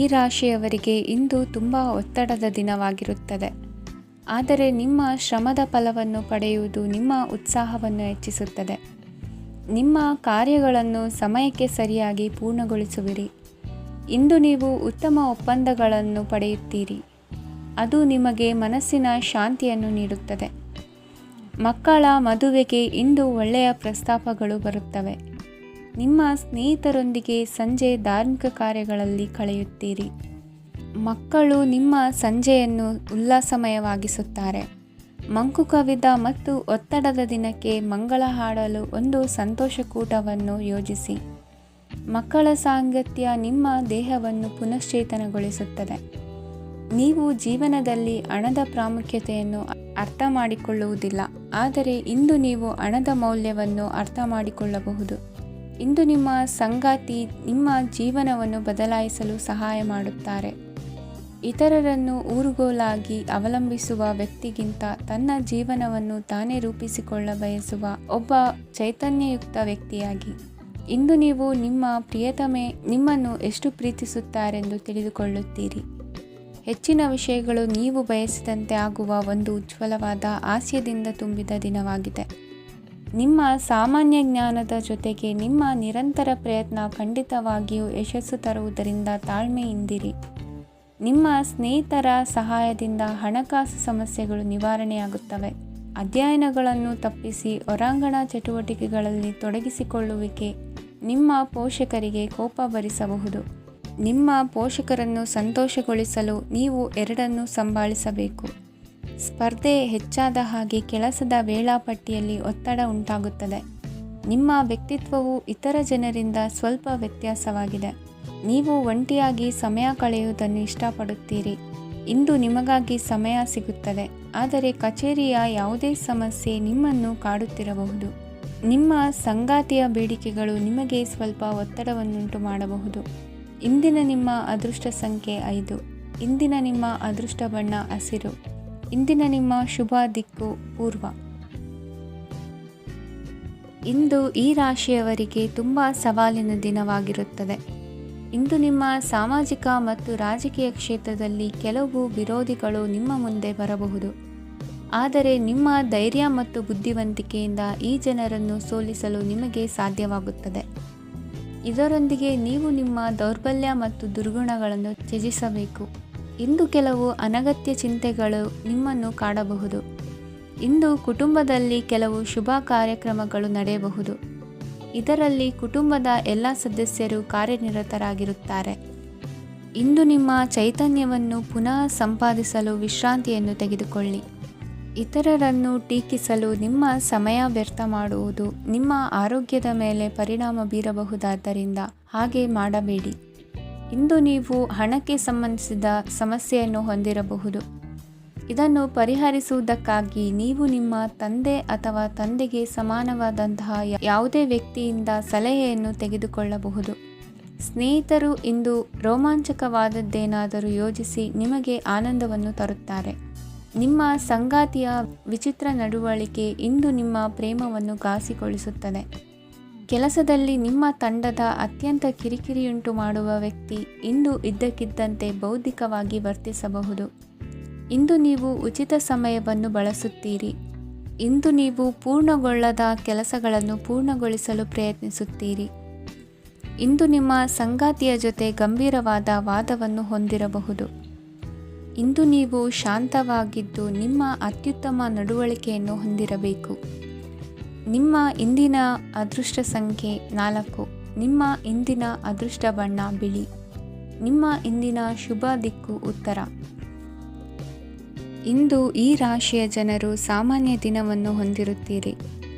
ರಾಶಿಯವರಿಗೆ ಇಂದು ತುಂಬ ಒತ್ತಡದ ದಿನವಾಗಿರುತ್ತದೆ. ಆದರೆ ನಿಮ್ಮ ಶ್ರಮದ ಫಲವನ್ನು ಪಡೆಯುವುದು ನಿಮ್ಮ ಉತ್ಸಾಹವನ್ನು ಹೆಚ್ಚಿಸುತ್ತದೆ. ನಿಮ್ಮ ಕಾರ್ಯಗಳನ್ನು ಸಮಯಕ್ಕೆ ಸರಿಯಾಗಿ ಪೂರ್ಣಗೊಳಿಸುವಿರಿ. ಇಂದು ನೀವು ಉತ್ತಮ ಒಪ್ಪಂದಗಳನ್ನು ಪಡೆಯುತ್ತೀರಿ. ಅದು ನಿಮಗೆ ಮನಸ್ಸಿನ ಶಾಂತಿಯನ್ನು ನೀಡುತ್ತದೆ. ಮಕ್ಕಳ ಮದುವೆಗೆ ಇಂದು ಒಳ್ಳೆಯ ಪ್ರಸ್ತಾಪಗಳು ಬರುತ್ತವೆ. ನಿಮ್ಮ ಸ್ನೇಹಿತರೊಂದಿಗೆ ಸಂಜೆ ಧಾರ್ಮಿಕ ಕಾರ್ಯಗಳಲ್ಲಿ ಕಳೆಯುತ್ತೀರಿ. ಮಕ್ಕಳು ನಿಮ್ಮ ಸಂಜೆಯನ್ನು ಉಲ್ಲಾಸಮಯವಾಗಿಸುತ್ತಾರೆ. ಮಂಕು ಕವಿದ ಮತ್ತು ಒತ್ತಡದ ದಿನಕ್ಕೆ ಮಂಗಳ ಹಾಡಲು ಒಂದು ಸಂತೋಷಕೂಟವನ್ನು ಯೋಜಿಸಿ. ಮಕ್ಕಳ ಸಾಂಗತ್ಯ ನಿಮ್ಮ ದೇಹವನ್ನು ಪುನಶ್ಚೇತನಗೊಳಿಸುತ್ತದೆ. ನೀವು ಜೀವನದಲ್ಲಿ ಹಣದ ಪ್ರಾಮುಖ್ಯತೆಯನ್ನು ಅರ್ಥ ಮಾಡಿಕೊಳ್ಳುವುದಿಲ್ಲ, ಆದರೆ ಇಂದು ನೀವು ಹಣದ ಮೌಲ್ಯವನ್ನು ಅರ್ಥ ಮಾಡಿಕೊಳ್ಳಬಹುದು. ಇಂದು ನಿಮ್ಮ ಸಂಗಾತಿ ನಿಮ್ಮ ಜೀವನವನ್ನು ಬದಲಾಯಿಸಲು ಸಹಾಯ ಮಾಡುತ್ತಾರೆ. ಇತರರನ್ನು ಊರುಗೋಲಾಗಿ ಅವಲಂಬಿಸುವ ವ್ಯಕ್ತಿಗಿಂತ ತನ್ನ ಜೀವನವನ್ನು ತಾನೇ ರೂಪಿಸಿಕೊಳ್ಳ ಬಯಸುವ ಒಬ್ಬ ಚೈತನ್ಯಯುಕ್ತ ವ್ಯಕ್ತಿಯಾಗಿ. ಇಂದು ನೀವು ನಿಮ್ಮ ಪ್ರಿಯತಮೆ ನಿಮ್ಮನ್ನು ಎಷ್ಟು ಪ್ರೀತಿಸುತ್ತಾರೆಂದು ತಿಳಿದುಕೊಳ್ಳುತ್ತೀರಿ. ಹೆಚ್ಚಿನ ವಿಷಯಗಳು ನೀವು ಬಯಸಿದಂತೆ ಆಗುವ ಒಂದು ಉಜ್ವಲವಾದ ಹಾಸ್ಯದಿಂದ ತುಂಬಿದ ದಿನವಾಗಿದೆ. ನಿಮ್ಮ ಸಾಮಾನ್ಯ ಜ್ಞಾನದ ಜೊತೆಗೆ ನಿಮ್ಮ ನಿರಂತರ ಪ್ರಯತ್ನ ಖಂಡಿತವಾಗಿಯೂ ಯಶಸ್ಸು ತರುವುದರಿಂದ ತಾಳ್ಮೆಯಿಂದಿರಿ. ನಿಮ್ಮ ಸ್ನೇಹಿತರ ಸಹಾಯದಿಂದ ಹಣಕಾಸು ಸಮಸ್ಯೆಗಳು ನಿವಾರಣೆಯಾಗುತ್ತವೆ. ಅಧ್ಯಯನಗಳನ್ನು ತಪ್ಪಿಸಿ ಹೊರಾಂಗಣ ಚಟುವಟಿಕೆಗಳಲ್ಲಿ ತೊಡಗಿಸಿಕೊಳ್ಳುವಿಕೆ ನಿಮ್ಮ ಪೋಷಕರಿಗೆ ಕೋಪ ಭರಿಸಬಹುದು. ನಿಮ್ಮ ಪೋಷಕರನ್ನು ಸಂತೋಷಗೊಳಿಸಲು ನೀವು ಎರಡನ್ನೂ ಸಂಭಾಳಿಸಬೇಕು. ಸ್ಪರ್ಧೆ ಹೆಚ್ಚಾದ ಹಾಗೆ ಕೆಲಸದ ವೇಳಾಪಟ್ಟಿಯಲ್ಲಿ ಒತ್ತಡ ಉಂಟಾಗುತ್ತದೆ. ನಿಮ್ಮ ವ್ಯಕ್ತಿತ್ವವು ಇತರ ಜನರಿಂದ ಸ್ವಲ್ಪ ವ್ಯತ್ಯಾಸವಾಗಿದೆ. ನೀವು ಒಂಟಿಯಾಗಿ ಸಮಯ ಕಳೆಯುವುದನ್ನು ಇಷ್ಟಪಡುತ್ತೀರಿ. ಇಂದು ನಿಮಗಾಗಿ ಸಮಯ ಸಿಗುತ್ತದೆ, ಆದರೆ ಕಚೇರಿಯ ಯಾವುದೇ ಸಮಸ್ಯೆ ನಿಮ್ಮನ್ನು ಕಾಡುತ್ತಿರಬಹುದು. ನಿಮ್ಮ ಸಂಗಾತಿಯ ಬೇಡಿಕೆಗಳು ನಿಮಗೆ ಸ್ವಲ್ಪ ಒತ್ತಡವನ್ನುಂಟು ಮಾಡಬಹುದು. ಇಂದಿನ ನಿಮ್ಮ ಅದೃಷ್ಟ ಸಂಖ್ಯೆ 5. ಇಂದಿನ ನಿಮ್ಮ ಅದೃಷ್ಟ ಬಣ್ಣ ಹಸಿರು. ಇಂದಿನ ನಿಮ್ಮ ಶುಭ ದಿಕ್ಕು ಪೂರ್ವ. ಇಂದು ಈ ರಾಶಿಯವರಿಗೆ ತುಂಬ ಸವಾಲಿನ ದಿನವಾಗಿರುತ್ತದೆ. ಇಂದು ನಿಮ್ಮ ಸಾಮಾಜಿಕ ಮತ್ತು ರಾಜಕೀಯ ಕ್ಷೇತ್ರದಲ್ಲಿ ಕೆಲವು ವಿರೋಧಿಗಳು ನಿಮ್ಮ ಮುಂದೆ ಬರಬಹುದು. ಆದರೆ ನಿಮ್ಮ ಧೈರ್ಯ ಮತ್ತು ಬುದ್ಧಿವಂತಿಕೆಯಿಂದ ಈ ಜನರನ್ನು ಸೋಲಿಸಲು ನಿಮಗೆ ಸಾಧ್ಯವಾಗುತ್ತದೆ. ಇದರೊಂದಿಗೆ ನೀವು ನಿಮ್ಮ ದೌರ್ಬಲ್ಯ ಮತ್ತು ದುರ್ಗುಣಗಳನ್ನು ತ್ಯಜಿಸಬೇಕು. ಇಂದು ಕೆಲವು ಅನಗತ್ಯ ಚಿಂತೆಗಳು ನಿಮ್ಮನ್ನು ಕಾಡಬಹುದು. ಇಂದು ಕುಟುಂಬದಲ್ಲಿ ಕೆಲವು ಶುಭ ಕಾರ್ಯಕ್ರಮಗಳು ನಡೆಯಬಹುದು. ಇದರಲ್ಲಿ ಕುಟುಂಬದ ಎಲ್ಲ ಸದಸ್ಯರು ಕಾರ್ಯನಿರತರಾಗಿರುತ್ತಾರೆ. ಇಂದು ನಿಮ್ಮ ಚೈತನ್ಯವನ್ನು ಪುನಃ ಸಂಪಾದಿಸಲು ವಿಶ್ರಾಂತಿಯನ್ನು ತೆಗೆದುಕೊಳ್ಳಿ. ಇತರರನ್ನು ಟೀಕಿಸಲು ನಿಮ್ಮ ಸಮಯ ವ್ಯರ್ಥ ಮಾಡುವುದು ನಿಮ್ಮ ಆರೋಗ್ಯದ ಮೇಲೆ ಪರಿಣಾಮ ಬೀರಬಹುದಾದ್ದರಿಂದ ಹಾಗೆ ಮಾಡಬೇಡಿ. ಇಂದು ನೀವು ಹಣಕ್ಕೆ ಸಂಬಂಧಿಸಿದ ಸಮಸ್ಯೆಯನ್ನು ಹೊಂದಿರಬಹುದು. ಇದನ್ನು ಪರಿಹರಿಸುವುದಕ್ಕಾಗಿ ನೀವು ನಿಮ್ಮ ತಂದೆ ಅಥವಾ ತಂದೆಗೆ ಸಮಾನವಾದಂತಹ ಯಾವುದೇ ವ್ಯಕ್ತಿಯಿಂದ ಸಲಹೆಯನ್ನು ತೆಗೆದುಕೊಳ್ಳಬಹುದು. ಸ್ನೇಹಿತರು ಇಂದು ರೋಮಾಂಚಕವಾದದ್ದೇನಾದರೂ ಯೋಜಿಸಿ ನಿಮಗೆ ಆನಂದವನ್ನು ತರುತ್ತಾರೆ. ನಿಮ್ಮ ಸಂಗಾತಿಯ ವಿಚಿತ್ರ ನಡವಳಿಕೆ ಇಂದು ನಿಮ್ಮ ಪ್ರೇಮವನ್ನು ಘಾಸಿಗೊಳಿಸುತ್ತದೆ. ಕೆಲಸದಲ್ಲಿ ನಿಮ್ಮ ತಂಡದ ಅತ್ಯಂತ ಕಿರಿಕಿರಿಯುಂಟು ಮಾಡುವ ವ್ಯಕ್ತಿ ಇಂದು ಇದ್ದಕ್ಕಿದ್ದಂತೆ ಬೌದ್ಧಿಕವಾಗಿ ವರ್ತಿಸಬಹುದು. ಇಂದು ನೀವು ಉಚಿತ ಸಮಯವನ್ನು ಬಳಸುತ್ತೀರಿ. ಇಂದು ನೀವು ಪೂರ್ಣಗೊಳ್ಳದ ಕೆಲಸಗಳನ್ನು ಪೂರ್ಣಗೊಳಿಸಲು ಪ್ರಯತ್ನಿಸುತ್ತೀರಿ. ಇಂದು ನಿಮ್ಮ ಸಂಗಾತಿಯ ಜೊತೆ ಗಂಭೀರವಾದ ವಾದವನ್ನು ಹೊಂದಿರಬಹುದು. ಇಂದು ನೀವು ಶಾಂತವಾಗಿದ್ದು ನಿಮ್ಮ ಅತ್ಯುತ್ತಮ ನಡವಳಿಕೆಯನ್ನು ಹೊಂದಿರಬೇಕು. ನಿಮ್ಮ ಇಂದಿನ ಅದೃಷ್ಟ ಸಂಖ್ಯೆ 4. ನಿಮ್ಮ ಇಂದಿನ ಅದೃಷ್ಟ ಬಣ್ಣ ಬಿಳಿ. ನಿಮ್ಮ ಇಂದಿನ ಶುಭ ದಿಕ್ಕು ಉತ್ತರ. ಇಂದು ಈ ರಾಶಿಯ ಜನರು ಸಾಮಾನ್ಯ ದಿನವನ್ನು ಹೊಂದಿರುತ್ತೀರಿ.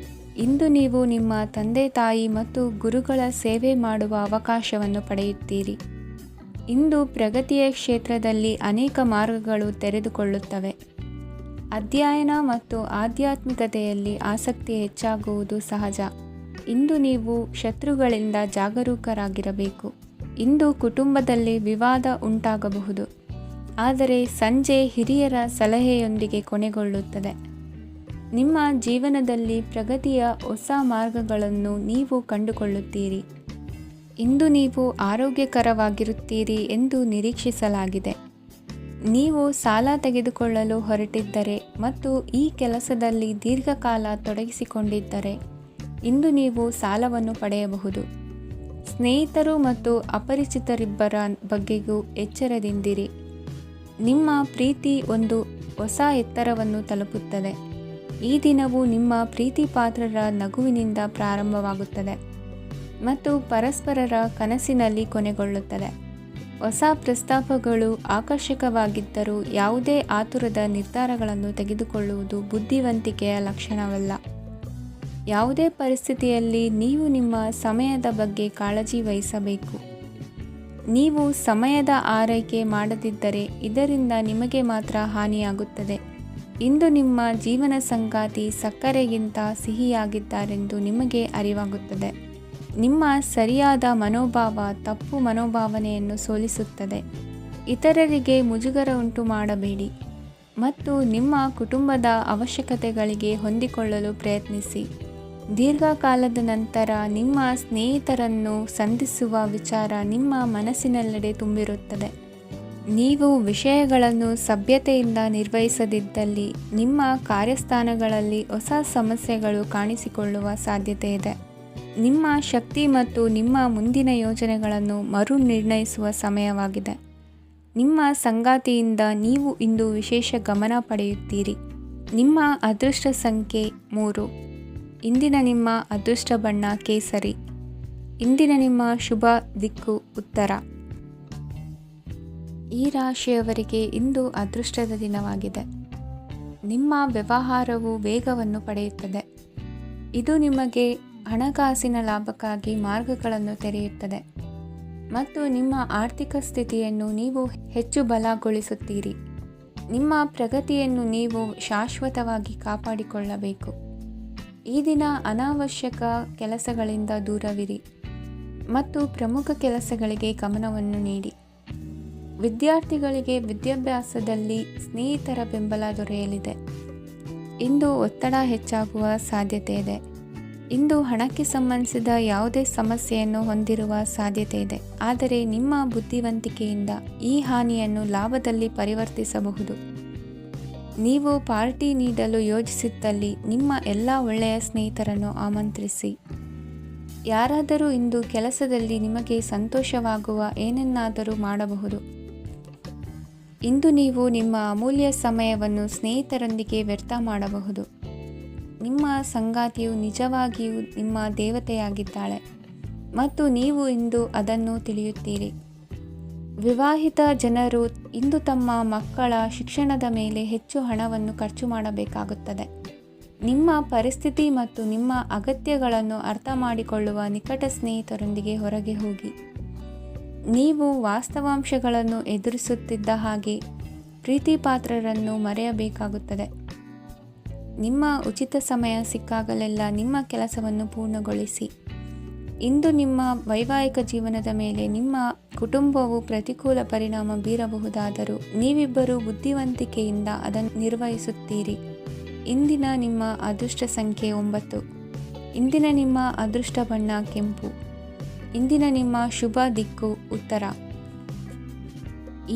ಇಂದು ನೀವು ನಿಮ್ಮ ತಂದೆ ತಾಯಿ ಮತ್ತು ಗುರುಗಳ ಸೇವೆ ಮಾಡುವ ಅವಕಾಶವನ್ನು ಪಡೆಯುತ್ತೀರಿ. ಇಂದು ಪ್ರಗತಿಯ ಕ್ಷೇತ್ರದಲ್ಲಿ ಅನೇಕ ಮಾರ್ಗಗಳು ತೆರೆದುಕೊಳ್ಳುತ್ತವೆ. ಅಧ್ಯಯನ ಮತ್ತು ಆಧ್ಯಾತ್ಮಿಕತೆಯಲ್ಲಿ ಆಸಕ್ತಿ ಹೆಚ್ಚಾಗುವುದು ಸಹಜ. ಇಂದು ನೀವು ಶತ್ರುಗಳಿಂದ ಜಾಗರೂಕರಾಗಿರಬೇಕು. ಇಂದು ಕುಟುಂಬದಲ್ಲಿ ವಿವಾದ ಉಂಟಾಗಬಹುದು, ಆದರೆ ಸಂಜೆ ಹಿರಿಯರ ಸಲಹೆಯೊಂದಿಗೆ ಕೊನೆಗೊಳ್ಳುತ್ತದೆ. ನಿಮ್ಮ ಜೀವನದಲ್ಲಿ ಪ್ರಗತಿಯ ಹೊಸ ಮಾರ್ಗಗಳನ್ನು ನೀವು ಕಂಡುಕೊಳ್ಳುತ್ತೀರಿ. ಇಂದು ನೀವು ಆರೋಗ್ಯಕರವಾಗಿರುತ್ತೀರಿ ಎಂದು ನಿರೀಕ್ಷಿಸಲಾಗಿದೆ. ನೀವು ಸಾಲ ತೆಗೆದುಕೊಳ್ಳಲು ಹೊರಟಿದ್ದರೆ ಮತ್ತು ಈ ಕೆಲಸದಲ್ಲಿ ದೀರ್ಘಕಾಲ ತೊಡಗಿಸಿಕೊಂಡಿದ್ದರೆ ಇಂದು ನೀವು ಸಾಲವನ್ನು ಪಡೆಯಬಹುದು. ಸ್ನೇಹಿತರು ಮತ್ತು ಅಪರಿಚಿತರಿಬ್ಬರ ಬಗ್ಗೆಯೂ ಎಚ್ಚರದಿಂದಿರಿ. ನಿಮ್ಮ ಪ್ರೀತಿ ಒಂದು ಹೊಸ ಎತ್ತರವನ್ನು ತಲುಪುತ್ತದೆ. ಈ ದಿನವು ನಿಮ್ಮ ಪ್ರೀತಿ ಪಾತ್ರರ ನಗುವಿನಿಂದ ಪ್ರಾರಂಭವಾಗುತ್ತದೆ ಮತ್ತು ಪರಸ್ಪರರ ಕನಸಿನಲ್ಲಿ ಕೊನೆಗೊಳ್ಳುತ್ತದೆ. ಹೊಸ ಪ್ರಸ್ತಾಪಗಳು ಆಕರ್ಷಕವಾಗಿದ್ದರೂ ಯಾವುದೇ ಆತುರದ ನಿರ್ಧಾರಗಳನ್ನು ತೆಗೆದುಕೊಳ್ಳುವುದು ಬುದ್ಧಿವಂತಿಕೆಯ ಲಕ್ಷಣವಲ್ಲ. ಯಾವುದೇ ಪರಿಸ್ಥಿತಿಯಲ್ಲಿ ನೀವು ನಿಮ್ಮ ಸಮಯದ ಬಗ್ಗೆ ಕಾಳಜಿ ವಹಿಸಬೇಕು. ನೀವು ಸಮಯದ ಆರೈಕೆ ಮಾಡದಿದ್ದರೆ ಇದರಿಂದ ನಿಮಗೆ ಮಾತ್ರ ಹಾನಿಯಾಗುತ್ತದೆ. ಇಂದು ನಿಮ್ಮ ಜೀವನ ಸಂಗಾತಿ ಸಕ್ಕರೆಗಿಂತ ಸಿಹಿಯಾಗಿದ್ದಾರೆಂದು ನಿಮಗೆ ಅರಿವಾಗುತ್ತದೆ. ನಿಮ್ಮ ಸರಿಯಾದ ಮನೋಭಾವ ತಪ್ಪು ಮನೋಭಾವನೆಯನ್ನು ಸೋಲಿಸುತ್ತದೆ. ಇತರರಿಗೆ ಮುಜುಗರ ಉಂಟು ಮಾಡಬೇಡಿ ಮತ್ತು ನಿಮ್ಮ ಕುಟುಂಬದ ಅವಶ್ಯಕತೆಗಳಿಗೆ ಹೊಂದಿಕೊಳ್ಳಲು ಪ್ರಯತ್ನಿಸಿ. ದೀರ್ಘಕಾಲದ ನಂತರ ನಿಮ್ಮ ಸ್ನೇಹಿತರನ್ನು ಸಂಧಿಸುವ ವಿಚಾರ ನಿಮ್ಮ ಮನಸ್ಸಿನೆಲ್ಲೆಡೆ ತುಂಬಿರುತ್ತದೆ. ನೀವು ವಿಷಯಗಳನ್ನು ಸಭ್ಯತೆಯಿಂದ ನಿರ್ವಹಿಸದಿದ್ದಲ್ಲಿ ನಿಮ್ಮ ಕಾರ್ಯಸ್ಥಾನಗಳಲ್ಲಿ ಹೊಸ ಸಮಸ್ಯೆಗಳು ಕಾಣಿಸಿಕೊಳ್ಳುವ ಸಾಧ್ಯತೆ ಇದೆ. ನಿಮ್ಮ ಶಕ್ತಿ ಮತ್ತು ನಿಮ್ಮ ಮುಂದಿನ ಯೋಜನೆಗಳನ್ನು ಮರು ನಿರ್ಣಯಿಸುವ ಸಮಯವಾಗಿದೆ. ನಿಮ್ಮ ಸಂಗಾತಿಯಿಂದ ನೀವು ಇಂದು ವಿಶೇಷ ಗಮನ ಪಡೆಯುತ್ತೀರಿ. ನಿಮ್ಮ ಅದೃಷ್ಟ ಸಂಖ್ಯೆ 3. ಇಂದಿನ ನಿಮ್ಮ ಅದೃಷ್ಟ ಬಣ್ಣ ಕೇಸರಿ. ಇಂದಿನ ನಿಮ್ಮ ಶುಭ ದಿಕ್ಕು ಉತ್ತರ. ಈ ರಾಶಿಯವರಿಗೆ ಇಂದು ಅದೃಷ್ಟದ ದಿನವಾಗಿದೆ. ನಿಮ್ಮ ವ್ಯವಹಾರವು ವೇಗವನ್ನು ಪಡೆಯುತ್ತದೆ. ಇದು ನಿಮಗೆ ಹಣಕಾಸಿನ ಲಾಭಕ್ಕಾಗಿ ಮಾರ್ಗಗಳನ್ನು ತೆರೆಯುತ್ತದೆ ಮತ್ತು ನಿಮ್ಮ ಆರ್ಥಿಕ ಸ್ಥಿತಿಯನ್ನು ನೀವು ಹೆಚ್ಚು ಬಲಗೊಳಿಸುತ್ತೀರಿ. ನಿಮ್ಮ ಪ್ರಗತಿಯನ್ನು ನೀವು ಶಾಶ್ವತವಾಗಿ ಕಾಪಾಡಿಕೊಳ್ಳಬೇಕು. ಈ ದಿನ ಅನಾವಶ್ಯಕ ಕೆಲಸಗಳಿಂದ ದೂರವಿರಿ ಮತ್ತು ಪ್ರಮುಖ ಕೆಲಸಗಳಿಗೆ ಗಮನವನ್ನು ನೀಡಿ. ವಿದ್ಯಾರ್ಥಿಗಳಿಗೆ ವಿದ್ಯಾಭ್ಯಾಸದಲ್ಲಿ ಸ್ನೇಹಿತರ ಬೆಂಬಲ ದೊರೆಯಲಿದೆ. ಇಂದು ಒತ್ತಡ ಹೆಚ್ಚಾಗುವ ಸಾಧ್ಯತೆ ಇದೆ. ಇಂದು ಹಣಕ್ಕೆ ಸಂಬಂಧಿಸಿದ ಯಾವುದೇ ಸಮಸ್ಯೆಯನ್ನು ಹೊಂದಿರುವ ಸಾಧ್ಯತೆ ಇದೆ, ಆದರೆ ನಿಮ್ಮ ಬುದ್ಧಿವಂತಿಕೆಯಿಂದ ಈ ಹಾನಿಯನ್ನು ಲಾಭದಲ್ಲಿ ಪರಿವರ್ತಿಸಬಹುದು. ನೀವು ಪಾರ್ಟಿ ನೀಡಲು ಯೋಜಿಸಿದ್ದಲ್ಲಿ ನಿಮ್ಮ ಎಲ್ಲ ಒಳ್ಳೆಯ ಸ್ನೇಹಿತರನ್ನು ಆಮಂತ್ರಿಸಿ. ಯಾರಾದರೂ ಇಂದು ಕೆಲಸದಲ್ಲಿ ನಿಮಗೆ ಸಂತೋಷವಾಗುವ ಏನನ್ನಾದರೂ ಮಾಡಬಹುದು. ಇಂದು ನೀವು ನಿಮ್ಮ ಅಮೂಲ್ಯ ಸಮಯವನ್ನು ಸ್ನೇಹಿತರೊಂದಿಗೆ ವ್ಯರ್ಥ ಮಾಡಬಹುದು. ನಿಮ್ಮ ಸಂಗಾತಿಯು ನಿಜವಾಗಿಯೂ ನಿಮ್ಮ ದೇವತೆಯಾಗಿದ್ದಾಳೆ ಮತ್ತು ನೀವು ಇಂದು ಅದನ್ನು ತಿಳಿಯುತ್ತೀರಿ. ವಿವಾಹಿತ ಜನರು ಇಂದು ತಮ್ಮ ಮಕ್ಕಳ ಶಿಕ್ಷಣದ ಮೇಲೆ ಹೆಚ್ಚು ಹಣವನ್ನು ಖರ್ಚು ಮಾಡಬೇಕಾಗುತ್ತದೆ. ನಿಮ್ಮ ಪರಿಸ್ಥಿತಿ ಮತ್ತು ನಿಮ್ಮ ಅಗತ್ಯಗಳನ್ನು ಅರ್ಥ ಮಾಡಿಕೊಳ್ಳುವ ನಿಕಟ ಸ್ನೇಹಿತರೊಂದಿಗೆ ಹೊರಗೆ ಹೋಗಿ. ನೀವು ವಾಸ್ತವಾಂಶಗಳನ್ನು ಎದುರಿಸುತ್ತಿದ್ದ ಹಾಗೆ ಪ್ರೀತಿಪಾತ್ರರನ್ನು ಮರೆಯಬೇಕಾಗುತ್ತದೆ. ನಿಮ್ಮ ಉಚಿತ ಸಮಯ ಸಿಕ್ಕಾಗಲೆಲ್ಲ ನಿಮ್ಮ ಕೆಲಸವನ್ನು ಪೂರ್ಣಗೊಳಿಸಿ. ಇಂದು ನಿಮ್ಮ ವೈವಾಹಿಕ ಜೀವನದ ಮೇಲೆ ನಿಮ್ಮ ಕುಟುಂಬವು ಪ್ರತಿಕೂಲ ಪರಿಣಾಮ ಬೀರಬಹುದಾದರೂ ನೀವಿಬ್ಬರು ಬುದ್ಧಿವಂತಿಕೆಯಿಂದ ಅದನ್ನು ನಿರ್ವಹಿಸುತ್ತೀರಿ. ಇಂದಿನ ನಿಮ್ಮ ಅದೃಷ್ಟ ಸಂಖ್ಯೆ 9. ಇಂದಿನ ನಿಮ್ಮ ಅದೃಷ್ಟ ಬಣ್ಣ ಕೆಂಪು. ಇಂದಿನ ನಿಮ್ಮ ಶುಭ ದಿಕ್ಕು ಉತ್ತರ.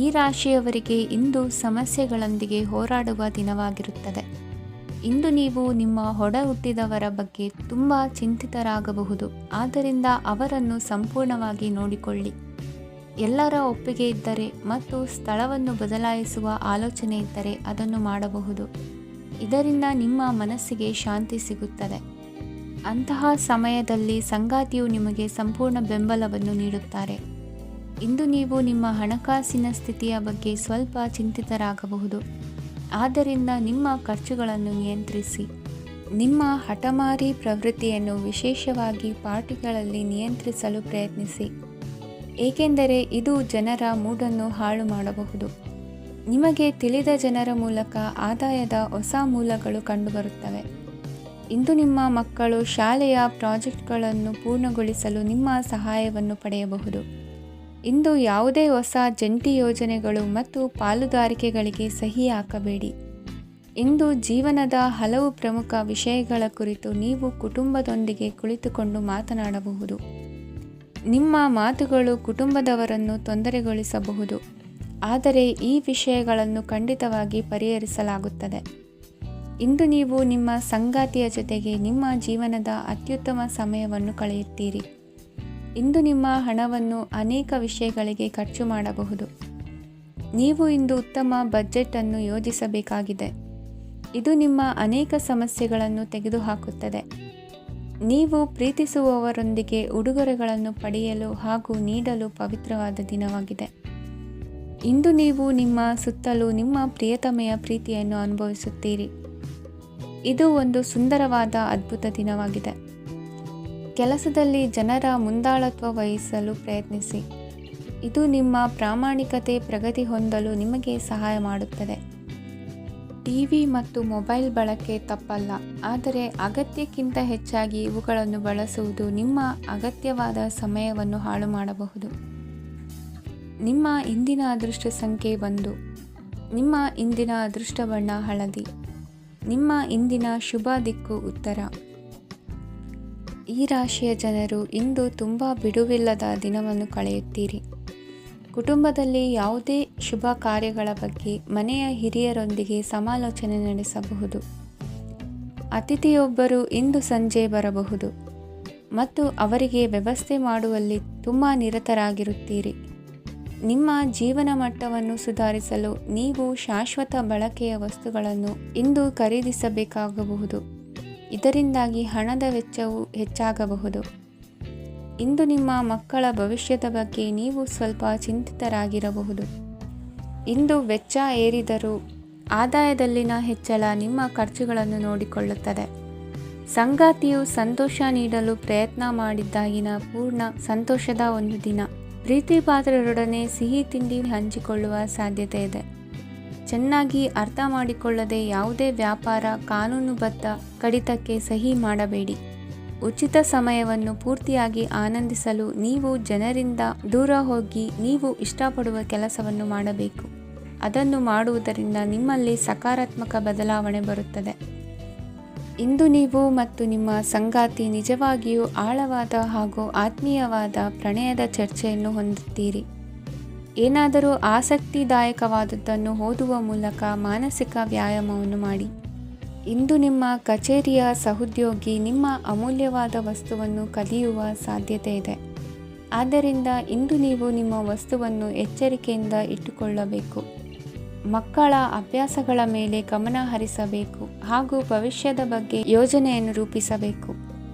ಈ ರಾಶಿಯವರಿಗೆ ಇಂದು ಸಮಸ್ಯೆಗಳೊಂದಿಗೆ ಹೋರಾಡುವ ದಿನವಾಗಿರುತ್ತದೆ. ಇಂದು ನೀವು ನಿಮ್ಮ ಒಡ ಹುಟ್ಟಿದವರ ಬಗ್ಗೆ ತುಂಬ ಚಿಂತಿತರಾಗಬಹುದು. ಆದ್ದರಿಂದ ಅವರನ್ನು ಸಂಪೂರ್ಣವಾಗಿ ನೋಡಿಕೊಳ್ಳಿ. ಎಲ್ಲರ ಒಪ್ಪಿಗೆ ಇದ್ದರೆ ಮತ್ತು ಸ್ಥಳವನ್ನು ಬದಲಾಯಿಸುವ ಆಲೋಚನೆ ಇದ್ದರೆ ಅದನ್ನು ಮಾಡಬಹುದು. ಇದರಿಂದ ನಿಮ್ಮ ಮನಸ್ಸಿಗೆ ಶಾಂತಿ ಸಿಗುತ್ತದೆ. ಅಂತಹ ಸಮಯದಲ್ಲಿ ಸಂಗಾತಿಯು ನಿಮಗೆ ಸಂಪೂರ್ಣ ಬೆಂಬಲವನ್ನು ನೀಡುತ್ತಾರೆ. ಇಂದು ನೀವು ನಿಮ್ಮ ಹಣಕಾಸಿನ ಸ್ಥಿತಿಯ ಬಗ್ಗೆ ಸ್ವಲ್ಪ ಚಿಂತಿತರಾಗಬಹುದು. ಆದ್ದರಿಂದ ನಿಮ್ಮ ಖರ್ಚುಗಳನ್ನು ನಿಯಂತ್ರಿಸಿ. ನಿಮ್ಮ ಹಠಮಾರಿ ಪ್ರವೃತ್ತಿಯನ್ನು ವಿಶೇಷವಾಗಿ ಪಾರ್ಟಿಗಳಲ್ಲಿ ನಿಯಂತ್ರಿಸಲು ಪ್ರಯತ್ನಿಸಿ, ಏಕೆಂದರೆ ಇದು ಜನರ ಮೂಡನ್ನು ಹಾಳು ಮಾಡಬಹುದು. ನಿಮಗೆ ತಿಳಿದ ಜನರ ಮೂಲಕ ಆದಾಯದ ಹೊಸ ಮೂಲಗಳು ಕಂಡುಬರುತ್ತವೆ. ಇಂದು ನಿಮ್ಮ ಮಕ್ಕಳು ಶಾಲೆಯ ಪ್ರಾಜೆಕ್ಟ್ಗಳನ್ನು ಪೂರ್ಣಗೊಳಿಸಲು ನಿಮ್ಮ ಸಹಾಯವನ್ನು ಪಡೆಯಬಹುದು. ಇಂದು ಯಾವುದೇ ಹೊಸ ಜಂಟಿ ಯೋಜನೆಗಳು ಮತ್ತು ಪಾಲುದಾರಿಕೆಗಳಿಗೆ ಸಹಿ ಹಾಕಬೇಡಿ. ಇಂದು ಜೀವನದ ಹಲವು ಪ್ರಮುಖ ವಿಷಯಗಳ ಕುರಿತು ನೀವು ಕುಟುಂಬದೊಂದಿಗೆ ಕುಳಿತುಕೊಂಡು ಮಾತನಾಡಬಹುದು. ನಿಮ್ಮ ಮಾತುಗಳು ಕುಟುಂಬದವರನ್ನು ತೊಂದರೆಗೊಳಿಸಬಹುದು, ಆದರೆ ಈ ವಿಷಯಗಳನ್ನು ಖಂಡಿತವಾಗಿ ಪರಿಹರಿಸಲಾಗುತ್ತದೆ. ಇಂದು ನೀವು ನಿಮ್ಮ ಸಂಗಾತಿಯ ಜೊತೆಗೆ ನಿಮ್ಮ ಜೀವನದ ಅತ್ಯುತ್ತಮ ಸಮಯವನ್ನು ಕಳೆಯುತ್ತೀರಿ. ಇಂದು ನಿಮ್ಮ ಹಣವನ್ನು ಅನೇಕ ವಿಷಯಗಳಿಗೆ ಖರ್ಚು ಮಾಡಬಹುದು. ನೀವು ಇಂದು ಉತ್ತಮ ಬಜೆಟ್ ಅನ್ನು ಯೋಜಿಸಬೇಕಾಗಿದೆ. ಇದು ನಿಮ್ಮ ಅನೇಕ ಸಮಸ್ಯೆಗಳನ್ನು ತೆಗೆದುಹಾಕುತ್ತದೆ. ನೀವು ಪ್ರೀತಿಸುವವರೊಂದಿಗೆ ಉಡುಗೊರೆಗಳನ್ನು ಪಡೆಯಲು ಹಾಗೂ ನೀಡಲು ಪವಿತ್ರವಾದ ದಿನವಾಗಿದೆ. ಇಂದು ನೀವು ನಿಮ್ಮ ಸುತ್ತಲೂ ನಿಮ್ಮ ಪ್ರಿಯತಮೆಯ ಪ್ರೀತಿಯನ್ನು ಅನುಭವಿಸುತ್ತೀರಿ. ಇದು ಒಂದು ಸುಂದರವಾದ ಅದ್ಭುತ ದಿನವಾಗಿದೆ. ಕೆಲಸದಲ್ಲಿ ಜನರ ಮುಂದಾಳತ್ವ ವಹಿಸಲು ಪ್ರಯತ್ನಿಸಿ. ಇದು ನಿಮ್ಮ ಪ್ರಾಮಾಣಿಕತೆ ಪ್ರಗತಿ ಹೊಂದಲು ನಿಮಗೆ ಸಹಾಯ ಮಾಡುತ್ತದೆ. ಟಿವಿ ಮತ್ತು ಮೊಬೈಲ್ ಬಳಕೆ ತಪ್ಪಲ್ಲ, ಆದರೆ ಅಗತ್ಯಕ್ಕಿಂತ ಹೆಚ್ಚಾಗಿ ಇವುಗಳನ್ನು ಬಳಸುವುದು ನಿಮ್ಮ ಅಗತ್ಯವಾದ ಸಮಯವನ್ನು ಹಾಳು ಮಾಡಬಹುದು. ನಿಮ್ಮ ಇಂದಿನ ಅದೃಷ್ಟ ಸಂಖ್ಯೆ 1. ನಿಮ್ಮ ಇಂದಿನ ಅದೃಷ್ಟ ಬಣ್ಣ ಹಳದಿ. ನಿಮ್ಮ ಇಂದಿನ ಶುಭ ದಿಕ್ಕು ಉತ್ತರ. ಈ ರಾಶಿಯ ಜನರು ಇಂದು ತುಂಬ ಬಿಡುವಿಲ್ಲದ ದಿನವನ್ನು ಕಳೆಯುತ್ತೀರಿ. ಕುಟುಂಬದಲ್ಲಿ ಯಾವುದೇ ಶುಭ ಕಾರ್ಯಗಳ ಬಗ್ಗೆ ಮನೆಯ ಹಿರಿಯರೊಂದಿಗೆ ಸಮಾಲೋಚನೆ ನಡೆಸಬಹುದು. ಅತಿಥಿಯೊಬ್ಬರು ಇಂದು ಸಂಜೆ ಬರಬಹುದು ಮತ್ತು ಅವರಿಗೆ ವ್ಯವಸ್ಥೆ ಮಾಡುವಲ್ಲಿ ತುಂಬ ನಿರತರಾಗಿರುತ್ತೀರಿ. ನಿಮ್ಮ ಜೀವನ ಮಟ್ಟವನ್ನು ಸುಧಾರಿಸಲು ನೀವು ಶಾಶ್ವತ ಬಳಕೆಯ ವಸ್ತುಗಳನ್ನು ಇಂದು ಖರೀದಿಸಬೇಕಾಗಬಹುದು. ಇದರಿಂದಾಗಿ ಹಣದ ವೆಚ್ಚವು ಹೆಚ್ಚಾಗಬಹುದು. ಇಂದು ನಿಮ್ಮ ಮಕ್ಕಳ ಭವಿಷ್ಯದ ಬಗ್ಗೆ ನೀವು ಸ್ವಲ್ಪ ಚಿಂತಿತರಾಗಿರಬಹುದು. ಇಂದು ವೆಚ್ಚ ಏರಿದರೂ ಆದಾಯದಲ್ಲಿನ ಹೆಚ್ಚಳ ನಿಮ್ಮ ಖರ್ಚುಗಳನ್ನು ನೋಡಿಕೊಳ್ಳುತ್ತದೆ. ಸಂಗಾತಿಯು ಸಂತೋಷ ನೀಡಲು ಪ್ರಯತ್ನ ಮಾಡಿದ್ದಾಗಿನ ಪೂರ್ಣ ಸಂತೋಷದ ಒಂದು ದಿನ. ಪ್ರೀತಿ ಪಾತ್ರರೊಡನೆ ಸಿಹಿ ತಿಂಡಿ ಹಂಚಿಕೊಳ್ಳುವ ಸಾಧ್ಯತೆ ಇದೆ. ಚೆನ್ನಾಗಿ ಅರ್ಥ ಮಾಡಿಕೊಳ್ಳದೆ ಯಾವುದೇ ವ್ಯಾಪಾರ ಕಾನೂನುಬದ್ಧ ಕಡಿತಕ್ಕೆ ಸಹಿ ಮಾಡಬೇಡಿ. ಉಚಿತ ಸಮಯವನ್ನು ಪೂರ್ತಿಯಾಗಿ ಆನಂದಿಸಲು ನೀವು ಜನರಿಂದ ದೂರ ಹೋಗಿ ನೀವು ಇಷ್ಟಪಡುವ ಕೆಲಸವನ್ನು ಮಾಡಬೇಕು. ಅದನ್ನು ಮಾಡುವುದರಿಂದ ನಿಮ್ಮಲ್ಲಿ ಸಕಾರಾತ್ಮಕ ಬದಲಾವಣೆ ಬರುತ್ತದೆ. ಇಂದು ನೀವು ಮತ್ತು ನಿಮ್ಮ ಸಂಗಾತಿ ನಿಜವಾಗಿಯೂ ಆಳವಾದ ಹಾಗೂ ಆತ್ಮೀಯವಾದ ಪ್ರಣಯದ ಚರ್ಚೆಯನ್ನು ಹೊಂದುತ್ತೀರಿ. ಏನಾದರೂ ಆಸಕ್ತಿದಾಯಕವಾದದ್ದನ್ನು ಓದುವ ಮೂಲಕ ಮಾನಸಿಕ ವ್ಯಾಯಾಮವನ್ನು ಮಾಡಿ. ಇಂದು ನಿಮ್ಮ ಕಚೇರಿಯ ಸಹೋದ್ಯೋಗಿ ನಿಮ್ಮ ಅಮೂಲ್ಯವಾದ ವಸ್ತುವನ್ನು ಕದಿಯುವ ಸಾಧ್ಯತೆ ಇದೆ. ಆದ್ದರಿಂದ ಇಂದು ನೀವು ನಿಮ್ಮ ವಸ್ತುವನ್ನು ಎಚ್ಚರಿಕೆಯಿಂದ ಇಟ್ಟುಕೊಳ್ಳಬೇಕು. ಮಕ್ಕಳ ಅಭ್ಯಾಸಗಳ ಮೇಲೆ ಗಮನ ಹರಿಸಬೇಕು ಹಾಗೂ ಭವಿಷ್ಯದ ಬಗ್ಗೆ ಯೋಜನೆಯನ್ನು ರೂಪಿಸಬೇಕು.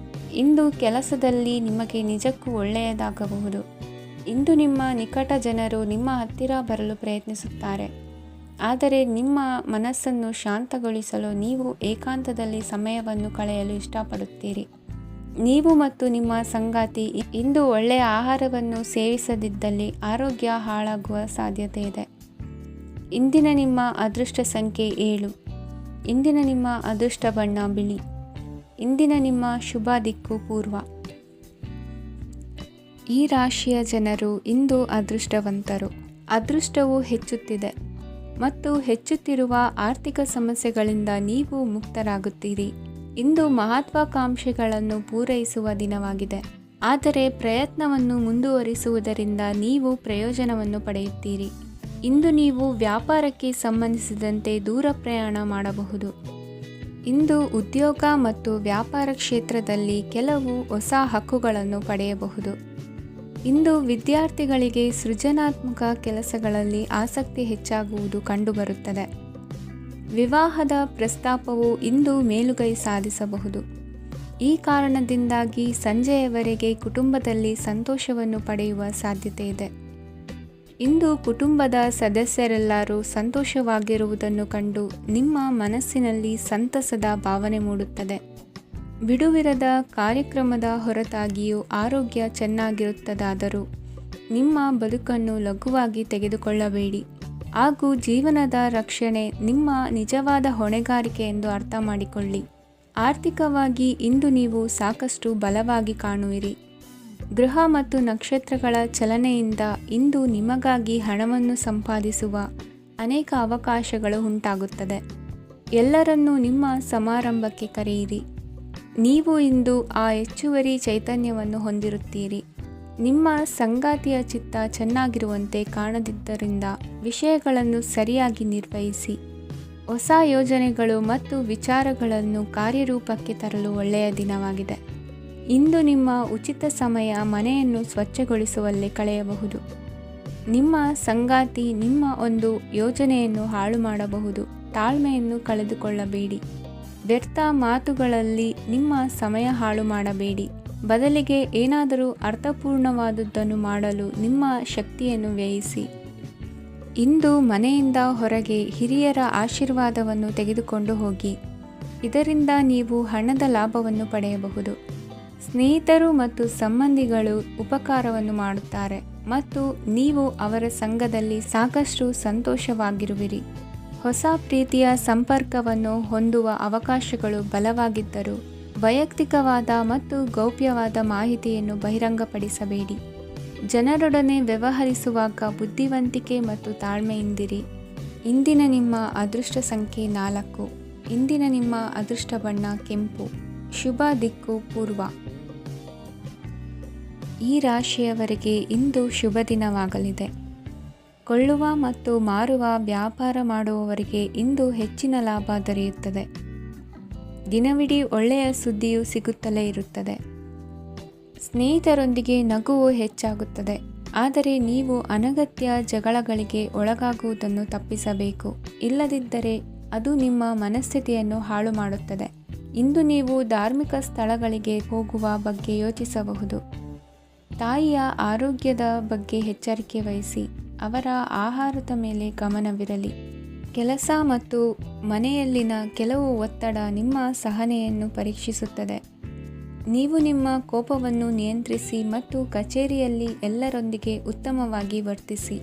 ಇಂದು ಕೆಲಸದಲ್ಲಿ ನಿಮಗೆ ನಿಜಕ್ಕೂ ಒಳ್ಳೆಯದಾಗಬಹುದು. ಇಂದು ನಿಮ್ಮ ನಿಕಟ ಜನರು ನಿಮ್ಮ ಹತ್ತಿರ ಬರಲು ಪ್ರಯತ್ನಿಸುತ್ತಾರೆ, ಆದರೆ ನಿಮ್ಮ ಮನಸ್ಸನ್ನು ಶಾಂತಗೊಳಿಸಲು ನೀವು ಏಕಾಂತದಲ್ಲಿ ಸಮಯವನ್ನು ಕಳೆಯಲು ಇಷ್ಟಪಡುತ್ತೀರಿ. ನೀವು ಮತ್ತು ನಿಮ್ಮ ಸಂಗಾತಿ ಇಂದು ಒಳ್ಳೆಯ ಆಹಾರವನ್ನು ಸೇವಿಸದಿದ್ದಲ್ಲಿ ಆರೋಗ್ಯ ಹಾಳಾಗುವ ಸಾಧ್ಯತೆ ಇದೆ. ಇಂದಿನ ನಿಮ್ಮ ಅದೃಷ್ಟ ಸಂಖ್ಯೆ 7. ಇಂದಿನ ನಿಮ್ಮ ಅದೃಷ್ಟ ಬಣ್ಣ ಬಿಳಿ. ಇಂದಿನ ನಿಮ್ಮ ಶುಭ ದಿಕ್ಕು ಪೂರ್ವ. ಈ ರಾಶಿಯ ಜನರು ಇಂದು ಅದೃಷ್ಟವಂತರು. ಅದೃಷ್ಟವು ಹೆಚ್ಚುತ್ತಿದೆ ಮತ್ತು ಹೆಚ್ಚುತ್ತಿರುವ ಆರ್ಥಿಕ ಸಮಸ್ಯೆಗಳಿಂದ ನೀವು ಮುಕ್ತರಾಗುತ್ತೀರಿ. ಇಂದು ಮಹತ್ವಾಕಾಂಕ್ಷೆಗಳನ್ನು ಪೂರೈಸುವ ದಿನವಾಗಿದೆ, ಆದರೆ ಪ್ರಯತ್ನವನ್ನು ಮುಂದುವರಿಸುವುದರಿಂದ ನೀವು ಪ್ರಯೋಜನವನ್ನು ಪಡೆಯುತ್ತೀರಿ. ಇಂದು ನೀವು ವ್ಯಾಪಾರಕ್ಕೆ ಸಂಬಂಧಿಸಿದಂತೆ ದೂರ ಪ್ರಯಾಣ ಮಾಡಬಹುದು. ಇಂದು ಉದ್ಯೋಗ ಮತ್ತು ವ್ಯಾಪಾರ ಕ್ಷೇತ್ರದಲ್ಲಿ ಕೆಲವು ಹೊಸ ಹಕ್ಕುಗಳನ್ನು ಪಡೆಯಬಹುದು. ಇಂದು ವಿದ್ಯಾರ್ಥಿಗಳಿಗೆ ಸೃಜನಾತ್ಮಕ ಕೆಲಸಗಳಲ್ಲಿ ಆಸಕ್ತಿ ಹೆಚ್ಚಾಗುವುದು ಕಂಡುಬರುತ್ತದೆ. ವಿವಾಹದ ಪ್ರಸ್ತಾಪವು ಇಂದು ಮೇಲುಗೈ ಸಾಧಿಸಬಹುದು. ಈ ಕಾರಣದಿಂದಾಗಿ ಸಂಜೆಯವರೆಗೆ ಕುಟುಂಬದಲ್ಲಿ ಸಂತೋಷವನ್ನು ಪಡೆಯುವ ಸಾಧ್ಯತೆ ಇದೆ. ಇಂದು ಕುಟುಂಬದ ಸದಸ್ಯರೆಲ್ಲರೂ ಸಂತೋಷವಾಗಿರುವುದನ್ನು ಕಂಡು ನಿಮ್ಮ ಮನಸ್ಸಿನಲ್ಲಿ ಸಂತಸದ ಭಾವನೆ ಮೂಡುತ್ತದೆ. ಬಿಡುವಿರದ ಕಾರ್ಯಕ್ರಮದ ಹೊರತಾಗಿಯೂ ಆರೋಗ್ಯ ಚೆನ್ನಾಗಿರುತ್ತದಾದರೂ ನಿಮ್ಮ ಬದುಕನ್ನು ಲಘುವಾಗಿ ತೆಗೆದುಕೊಳ್ಳಬೇಡಿ ಹಾಗೂ ಜೀವನದ ರಕ್ಷಣೆ ನಿಮ್ಮ ನಿಜವಾದ ಹೊಣೆಗಾರಿಕೆ ಎಂದು ಅರ್ಥ ಮಾಡಿಕೊಳ್ಳಿ. ಆರ್ಥಿಕವಾಗಿ ಇಂದು ನೀವು ಸಾಕಷ್ಟು ಬಲವಾಗಿ ಕಾಣುವಿರಿ. ಗ್ರಹ ಮತ್ತು ನಕ್ಷತ್ರಗಳ ಚಲನೆಯಿಂದ ಇಂದು ನಿಮಗಾಗಿ ಹಣವನ್ನು ಸಂಪಾದಿಸುವ ಅನೇಕ ಅವಕಾಶಗಳು ಉಂಟಾಗುತ್ತದೆ. ಎಲ್ಲರನ್ನೂ ನಿಮ್ಮ ಸಮಾರಂಭಕ್ಕೆ ಕರೆಯಿರಿ. ನೀವು ಇಂದು ಆ ಹೆಚ್ಚುವರಿ ಚೈತನ್ಯವನ್ನು ಹೊಂದಿರುತ್ತೀರಿ. ನಿಮ್ಮ ಸಂಗಾತಿಯ ಚಿತ್ತ ಚೆನ್ನಾಗಿರುವಂತೆ ಕಾಣದಿದ್ದರಿಂದ ವಿಷಯಗಳನ್ನು ಸರಿಯಾಗಿ ನಿರ್ವಹಿಸಿ. ಹೊಸ ಯೋಜನೆಗಳು ಮತ್ತು ವಿಚಾರಗಳನ್ನು ಕಾರ್ಯರೂಪಕ್ಕೆ ತರಲು ಒಳ್ಳೆಯ ದಿನವಾಗಿದೆ. ಇಂದು ನಿಮ್ಮ ಉಚಿತ ಸಮಯ ಮನೆಯನ್ನು ಸ್ವಚ್ಛಗೊಳಿಸುವಲ್ಲಿ ಕಳೆಯಬಹುದು. ನಿಮ್ಮ ಸಂಗಾತಿ ನಿಮ್ಮ ಒಂದು ಯೋಜನೆಯನ್ನು ಹಾಳು ಮಾಡಬಹುದು. ತಾಳ್ಮೆಯನ್ನು ಕಳೆದುಕೊಳ್ಳಬೇಡಿ. ವ್ಯರ್ಥ ಮಾತುಗಳಲ್ಲಿ ನಿಮ್ಮ ಸಮಯ ಹಾಳು ಮಾಡಬೇಡಿ. ಬದಲಿಗೆ ಏನಾದರೂ ಅರ್ಥಪೂರ್ಣವಾದುದನ್ನು ಮಾಡಲು ನಿಮ್ಮ ಶಕ್ತಿಯನ್ನು ವ್ಯಯಿಸಿ. ಇಂದು ಮನೆಯಿಂದ ಹೊರಗೆ ಹಿರಿಯರ ಆಶೀರ್ವಾದವನ್ನು ತೆಗೆದುಕೊಂಡು ಹೋಗಿ. ಇದರಿಂದ ನೀವು ಹಣದ ಲಾಭವನ್ನು ಪಡೆಯಬಹುದು. ಸ್ನೇಹಿತರು ಮತ್ತು ಸಂಬಂಧಿಗಳು ಉಪಕಾರವನ್ನು ಮಾಡುತ್ತಾರೆ ಮತ್ತು ನೀವು ಅವರ ಸಂಘದಲ್ಲಿ ಸಾಕಷ್ಟು ಸಂತೋಷವಾಗಿರುವಿರಿ. ಹೊಸ ಪ್ರೀತಿಯ ಸಂಪರ್ಕವನ್ನು ಹೊಂದುವ ಅವಕಾಶಗಳು ಬಲವಾಗಿದ್ದರೂ ವೈಯಕ್ತಿಕವಾದ ಮತ್ತು ಗೌಪ್ಯವಾದ ಮಾಹಿತಿಯನ್ನು ಬಹಿರಂಗಪಡಿಸಬೇಡಿ. ಜನರೊಡನೆ ವ್ಯವಹರಿಸುವಾಗ ಬುದ್ಧಿವಂತಿಕೆ ಮತ್ತು ತಾಳ್ಮೆಯಿಂದಿರಿ. ಇಂದಿನ ನಿಮ್ಮ ಅದೃಷ್ಟ ಸಂಖ್ಯೆ 4. ಇಂದಿನ ನಿಮ್ಮ ಅದೃಷ್ಟ ಬಣ್ಣ ಕೆಂಪು. ಶುಭ ದಿಕ್ಕು ಪೂರ್ವ. ಈ ರಾಶಿಯವರಿಗೆ ಇಂದು ಶುಭ ದಿನವಾಗಲಿದೆ. ಕೊಳ್ಳುವ ಮತ್ತು ಮಾರುವ ವ್ಯಾಪಾರ ಮಾಡುವವರಿಗೆ ಇಂದು ಹೆಚ್ಚಿನ ಲಾಭ ದೊರೆಯುತ್ತದೆ. ದಿನವಿಡೀ ಒಳ್ಳೆಯ ಸುದ್ದಿಯು ಸಿಗುತ್ತಲೇ ಇರುತ್ತದೆ. ಸ್ನೇಹಿತರೊಂದಿಗೆ ನಗುವು ಹೆಚ್ಚಾಗುತ್ತದೆ. ಆದರೆ ನೀವು ಅನಗತ್ಯ ಜಗಳಗಳಿಗೆ ಒಳಗಾಗುವುದನ್ನು ತಪ್ಪಿಸಬೇಕು. ಇಲ್ಲದಿದ್ದರೆ ಅದು ನಿಮ್ಮ ಮನಸ್ಥಿತಿಯನ್ನು ಹಾಳು ಮಾಡುತ್ತದೆ. ಇಂದು ನೀವು ಧಾರ್ಮಿಕ ಸ್ಥಳಗಳಿಗೆ ಹೋಗುವ ಬಗ್ಗೆ ಯೋಚಿಸಬಹುದು. ತಾಯಿಯ ಆರೋಗ್ಯದ ಬಗ್ಗೆ ಎಚ್ಚರಿಕೆ ವಹಿಸಿ. ಅವರ ಆಹಾರದ ಮೇಲೆ ಗಮನವಿರಲಿ. ಕೆಲಸ ಮತ್ತು ಮನೆಯಲ್ಲಿನ ಕೆಲವು ಒತ್ತಡ ನಿಮ್ಮ ಸಹನೆಯನ್ನು ಪರೀಕ್ಷಿಸುತ್ತದೆ. ನೀವು ನಿಮ್ಮ ಕೋಪವನ್ನು ನಿಯಂತ್ರಿಸಿ ಮತ್ತು ಕಚೇರಿಯಲ್ಲಿ ಎಲ್ಲರೊಂದಿಗೆ ಉತ್ತಮವಾಗಿ ವರ್ತಿಸಿ.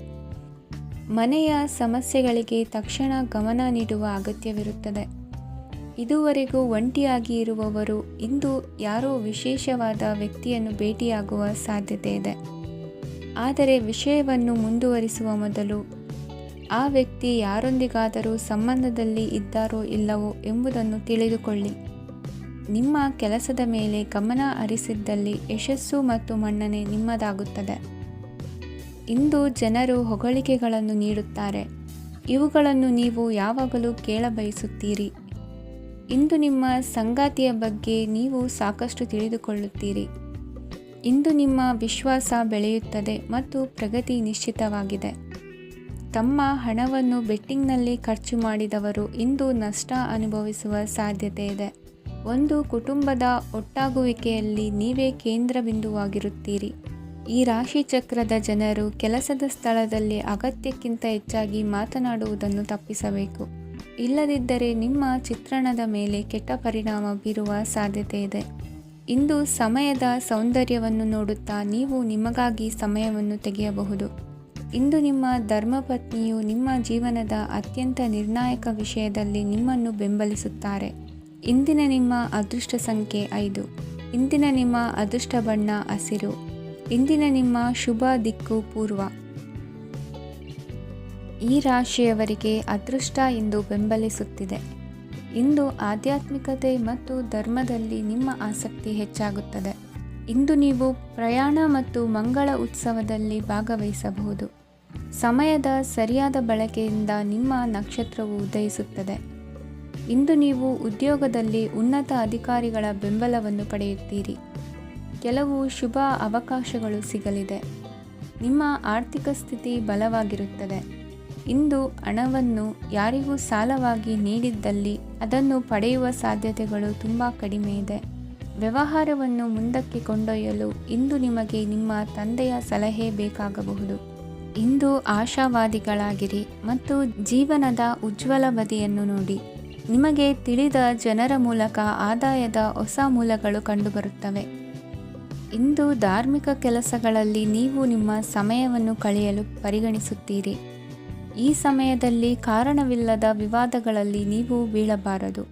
ಮನೆಯ ಸಮಸ್ಯೆಗಳಿಗೆ ತಕ್ಷಣ ಗಮನ ನೀಡುವ ಅಗತ್ಯವಿರುತ್ತದೆ. ಇದುವರೆಗೂ ಒಂಟಿಯಾಗಿ ಇರುವವರು ಇಂದು ಯಾರೋ ವಿಶೇಷವಾದ ವ್ಯಕ್ತಿಯನ್ನು ಭೇಟಿಯಾಗುವ ಸಾಧ್ಯತೆ ಇದೆ. ಆದರೆ ವಿಷಯವನ್ನು ಮುಂದುವರಿಸುವ ಮೊದಲು ಆ ವ್ಯಕ್ತಿ ಯಾರೊಂದಿಗಾದರೂ ಸಂಬಂಧದಲ್ಲಿ ಇದ್ದಾರೋ ಇಲ್ಲವೋ ಎಂಬುದನ್ನು ತಿಳಿದುಕೊಳ್ಳಿ. ನಿಮ್ಮ ಕೆಲಸದ ಮೇಲೆ ಗಮನ ಹರಿಸಿದ್ದಲ್ಲಿ ಯಶಸ್ಸು ಮತ್ತು ಮನ್ನಣೆ ನಿಮ್ಮದಾಗುತ್ತದೆ. ಇಂದು ಜನರು ಹೊಗಳಿಕೆಗಳನ್ನು ನೀಡುತ್ತಾರೆ. ಇವುಗಳನ್ನು ನೀವು ಯಾವಾಗಲೂ ಕೇಳಬಯಸುತ್ತೀರಿ. ಇಂದು ನಿಮ್ಮ ಸಂಗಾತಿಯ ಬಗ್ಗೆ ನೀವು ಸಾಕಷ್ಟು ತಿಳಿದುಕೊಳ್ಳುತ್ತೀರಿ. ಇಂದು ನಿಮ್ಮ ವಿಶ್ವಾಸ ಬೆಳೆಯುತ್ತದೆ ಮತ್ತು ಪ್ರಗತಿ ನಿಶ್ಚಿತವಾಗಿದೆ. ತಮ್ಮ ಹಣವನ್ನು ಬೆಟ್ಟಿಂಗ್ನಲ್ಲಿ ಖರ್ಚು ಮಾಡಿದವರು ಇಂದು ನಷ್ಟ ಅನುಭವಿಸುವ ಸಾಧ್ಯತೆ ಇದೆ. ಒಂದು ಕುಟುಂಬದ ಒಟ್ಟಾಗುವಿಕೆಯಲ್ಲಿ ನೀವೇ ಕೇಂದ್ರ ಬಿಂದುವಾಗಿರುತ್ತೀರಿ. ಈ ರಾಶಿ ಚಕ್ರದ ಜನರು ಕೆಲಸದ ಸ್ಥಳದಲ್ಲಿ ಅಗತ್ಯಕ್ಕಿಂತ ಹೆಚ್ಚಾಗಿ ಮಾತನಾಡುವುದನ್ನು ತಪ್ಪಿಸಬೇಕು. ಇಲ್ಲದಿದ್ದರೆ ನಿಮ್ಮ ಚಿತ್ರಣದ ಮೇಲೆ ಕೆಟ್ಟ ಪರಿಣಾಮ ಬೀರುವ ಸಾಧ್ಯತೆ ಇದೆ. ಇಂದು ಸಮಯದ ಸೌಂದರ್ಯವನ್ನು ನೋಡುತ್ತಾ ನೀವು ನಿಮಗಾಗಿ ಸಮಯವನ್ನು ತೆಗೆಯಬಹುದು. ಇಂದು ನಿಮ್ಮ ಧರ್ಮಪತ್ನಿಯು ನಿಮ್ಮ ಜೀವನದ ಅತ್ಯಂತ ನಿರ್ಣಾಯಕ ವಿಷಯದಲ್ಲಿ ನಿಮ್ಮನ್ನು ಬೆಂಬಲಿಸುತ್ತಾರೆ. ಇಂದಿನ ನಿಮ್ಮ ಅದೃಷ್ಟ ಸಂಖ್ಯೆ 5. ಇಂದಿನ ನಿಮ್ಮ ಅದೃಷ್ಟ ಬಣ್ಣ ಹಸಿರು. ಇಂದಿನ ನಿಮ್ಮ ಶುಭ ದಿಕ್ಕು ಪೂರ್ವ. ಈ ರಾಶಿಯವರಿಗೆ ಅದೃಷ್ಟ ಇಂದು ಬೆಂಬಲಿಸುತ್ತಿದೆ. ಇಂದು ಆಧ್ಯಾತ್ಮಿಕತೆ ಮತ್ತು ಧರ್ಮದಲ್ಲಿ ನಿಮ್ಮ ಆಸಕ್ತಿ ಹೆಚ್ಚಾಗುತ್ತದೆ. ಇಂದು ನೀವು ಪ್ರಯಾಣ ಮತ್ತು ಮಂಗಳ ಉತ್ಸವದಲ್ಲಿ ಭಾಗವಹಿಸಬಹುದು. ಸಮಯದ ಸರಿಯಾದ ಬಳಕೆಯಿಂದ ನಿಮ್ಮ ನಕ್ಷತ್ರವು ಉದಯಿಸುತ್ತದೆ. ಇಂದು ನೀವು ಉದ್ಯೋಗದಲ್ಲಿ ಉನ್ನತ ಅಧಿಕಾರಿಗಳ ಬೆಂಬಲವನ್ನು ಪಡೆಯುತ್ತೀರಿ. ಕೆಲವು ಶುಭ ಅವಕಾಶಗಳು ಸಿಗಲಿದೆ. ನಿಮ್ಮ ಆರ್ಥಿಕ ಸ್ಥಿತಿ ಬಲವಾಗಿರುತ್ತದೆ. ಇಂದು ಹಣವನ್ನು ಯಾರಿಗೂ ಸಾಲವಾಗಿ ನೀಡಿದ್ದಲ್ಲಿ ಅದನ್ನು ಪಡೆಯುವ ಸಾಧ್ಯತೆಗಳು ತುಂಬ ಕಡಿಮೆ ಇದೆ. ವ್ಯವಹಾರವನ್ನು ಮುಂದಕ್ಕೆ ಕೊಂಡೊಯ್ಯಲು ಇಂದು ನಿಮಗೆ ನಿಮ್ಮ ತಂದೆಯ ಸಲಹೆ ಬೇಕಾಗಬಹುದು. ಇಂದು ಆಶಾವಾದಿಗಳಾಗಿರಿ ಮತ್ತು ಜೀವನದ ಉಜ್ವಲ ಬದಿಯನ್ನು ನೋಡಿ. ನಿಮಗೆ ತಿಳಿದ ಜನರ ಮೂಲಕ ಆದಾಯದ ಹೊಸ ಮೂಲಗಳು ಕಂಡುಬರುತ್ತವೆ. ಇಂದು ಧಾರ್ಮಿಕ ಕೆಲಸಗಳಲ್ಲಿ ನೀವು ನಿಮ್ಮ ಸಮಯವನ್ನು ಕಳೆಯಲು ಪರಿಗಣಿಸುತ್ತೀರಿ. ಈ ಸಮಯದಲ್ಲಿ ಕಾರಣವಿಲ್ಲದ ವಿವಾದಗಳಲ್ಲಿ ನೀವು ಬೀಳಬಾರದು.